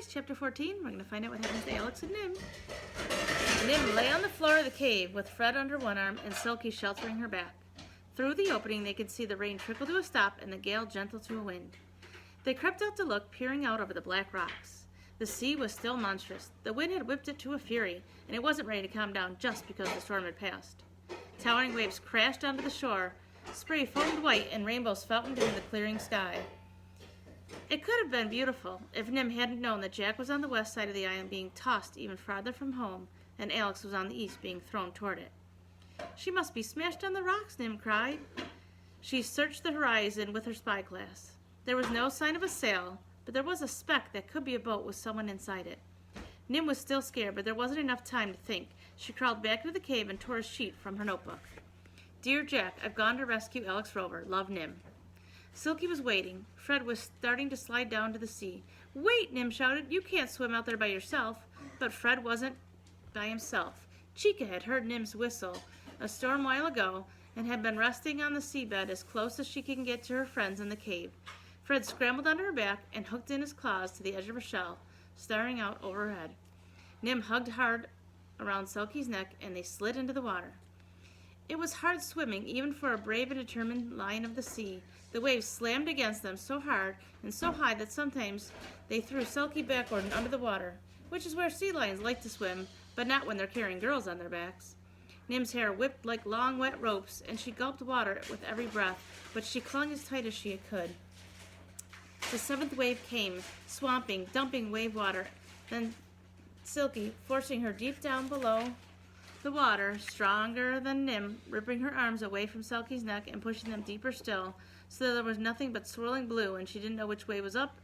chapter 14. We're going to find out what happens to Alex and Nim. Nim lay on the floor of the cave with Fred under one arm and Silky sheltering her back. Through the opening, they could see the rain trickle to a stop and the gale gentle to a wind. They crept out to look, peering out over the black rocks. The sea was still monstrous. The wind had whipped it to a fury, and it wasn't ready to calm down just because the storm had passed. Towering waves crashed onto the shore. Spray foamed white and rainbows fountained in the clearing sky. It could have been beautiful if Nim hadn't known that Jack was on the west side of the island being tossed even farther from home, and Alex was on the east being thrown toward it. She must be smashed on the rocks, Nim cried. She searched the horizon with her spyglass. There was no sign of a sail, but there was a speck that could be a boat with someone inside it. Nim was still scared, but there wasn't enough time to think. She crawled back into the cave and tore a sheet from her notebook. Dear Jack, I've gone to rescue Alex Rover. Love, Nim. Silky was waiting. Fred was starting to slide down to the sea. Wait, Nim shouted. You can't swim out there by yourself. But Fred wasn't by himself. Chica had heard Nim's whistle a storm while ago and had been resting on the seabed as close as she could get to her friends in the cave. Fred scrambled onto her back and hooked in his claws to the edge of her shell, staring out overhead. Nim hugged hard around Silky's neck and they slid into the water. It was hard swimming, even for a brave and determined lion of the sea. The waves slammed against them so hard and so high that sometimes they threw Silky backward and under the water, which is where sea lions like to swim, but not when they're carrying girls on their backs. Nim's hair whipped like long, wet ropes, and she gulped water with every breath, but she clung as tight as she could. The seventh wave came, swamping, dumping wave water, then Silky, forcing her deep down below the water, stronger than Nim, ripping her arms away from Silky's neck and pushing them deeper still, so that there was nothing but swirling blue, and she didn't know which way was up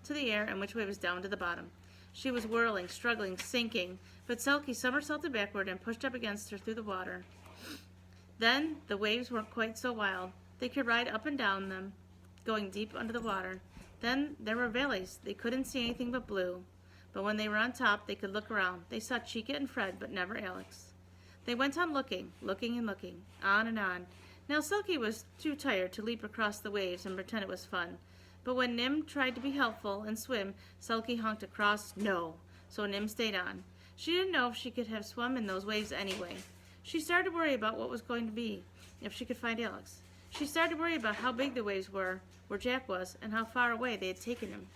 to the air and which way was down to the bottom. She was whirling, struggling, sinking, but Silky somersaulted backward and pushed up against her through the water. Then the waves weren't quite so wild. They could ride up and down them, going deep under the water. Then there were valleys. They couldn't see anything but blue. But when they were on top, they could look around. They saw Chica and Fred, but never Alex. They went on looking, looking and looking, on and on. Now Silky was too tired to leap across the waves and pretend it was fun. But when Nim tried to be helpful and swim, Silky honked across no, so Nim stayed on. She didn't know if she could have swum in those waves anyway. She started to worry about what was going to be, if she could find Alex. She started to worry about how big the waves were, where Jack was, and how far away they had taken him.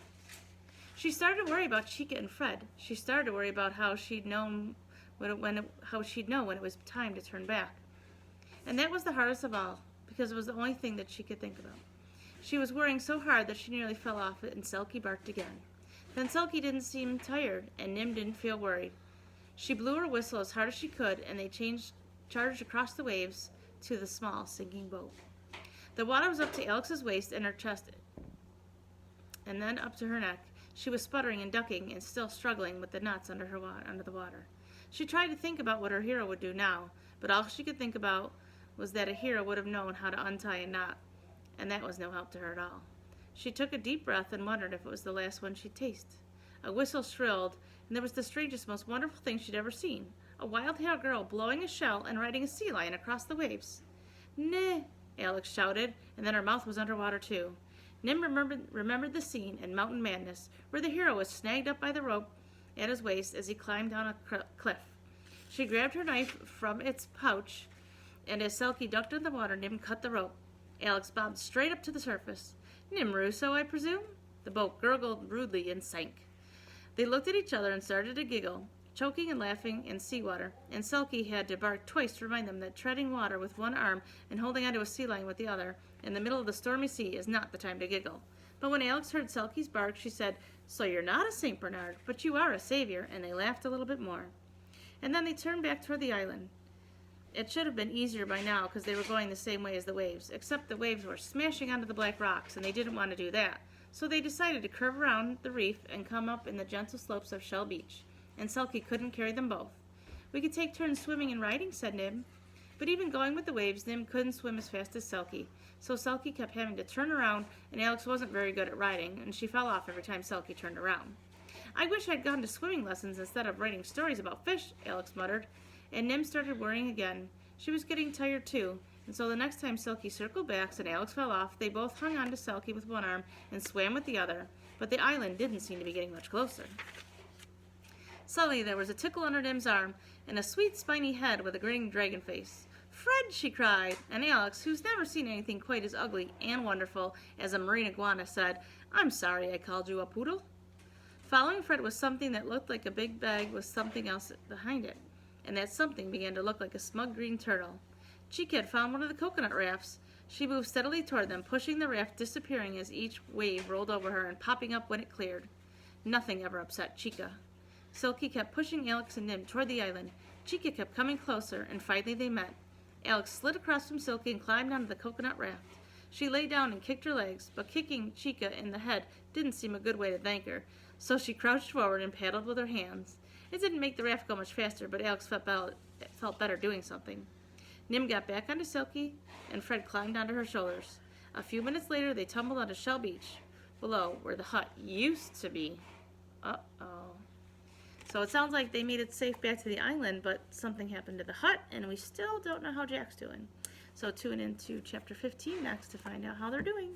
She started to worry about Chica and Fred. She started to worry about how she'd know when it was time to turn back. And that was the hardest of all, because it was the only thing that she could think about. She was worrying so hard that she nearly fell off it, and Silky barked again. Then Silky didn't seem tired, and Nim didn't feel worried. She blew her whistle as hard as she could, and they charged across the waves to the small, sinking boat. The water was up to Alex's waist and her chest, and then up to her neck. She was sputtering and ducking and still struggling with the knots under the water. She tried to think about what her hero would do now, but all she could think about was that a hero would have known how to untie a knot, and that was no help to her at all. She took a deep breath and wondered if it was the last one she'd taste. A whistle shrilled, and there was the strangest, most wonderful thing she'd ever seen. A wild-haired girl blowing a shell and riding a sea lion across the waves. "Nah," Alex shouted, and then her mouth was underwater too. Nim remembered the scene in Mountain Madness, where the hero was snagged up by the rope at his waist as he climbed down a cliff. She grabbed her knife from its pouch, and as Silky ducked in the water, Nim cut the rope. Alex bobbed straight up to the surface. "Nim Russo, I presume?" The boat gurgled rudely and sank. They looked at each other and started to giggle, choking and laughing in seawater, and Silky had to bark twice to remind them that treading water with one arm and holding onto a sea lion with the other in the middle of the stormy sea is not the time to giggle. But when Alex heard Silky's bark, she said, "So you're not a St. Bernard, but you are a savior," and they laughed a little bit more. And then they turned back toward the island. It should have been easier by now because they were going the same way as the waves, except the waves were smashing onto the black rocks, and they didn't want to do that. So they decided to curve around the reef and come up in the gentle slopes of Shell Beach, and Silky couldn't carry them both. "We could take turns swimming and riding," said Nim. But even going with the waves, Nim couldn't swim as fast as Silky, so Silky kept having to turn around, and Alex wasn't very good at riding, and she fell off every time Silky turned around. "I wish I'd gone to swimming lessons instead of writing stories about fish," Alex muttered, and Nim started worrying again. She was getting tired too, and so the next time Silky circled back and Alex fell off, they both hung on to Silky with one arm and swam with the other. but the island didn't seem to be getting much closer. Suddenly there was a tickle under Nim's arm, and a sweet spiny head with a grinning dragon face. "Fred!" she cried, and Alex, who's never seen anything quite as ugly and wonderful as a marine iguana, said, "I'm sorry I called you a poodle." Following Fred was something that looked like a big bag with something else behind it, and that something began to look like a smug green turtle. Chica had found one of the coconut rafts. She moved steadily toward them, pushing the raft, disappearing as each wave rolled over her and popping up when it cleared. Nothing ever upset Chica. Silky kept pushing Alex and Nim toward the island. Chica kept coming closer, and finally they met. Alex slid across from Silky and climbed onto the coconut raft. She lay down and kicked her legs, but kicking Chica in the head didn't seem a good way to thank her, so she crouched forward and paddled with her hands. It didn't make the raft go much faster, but Alex felt better doing something. Nim got back onto Silky, and Fred climbed onto her shoulders. A few minutes later, they tumbled onto Shell Beach, below where the hut used to be. Uh-oh. So it sounds like they made it safe back to the island, but something happened to the hut, and we still don't know how Jack's doing. So tune into Chapter 15 next to find out how they're doing.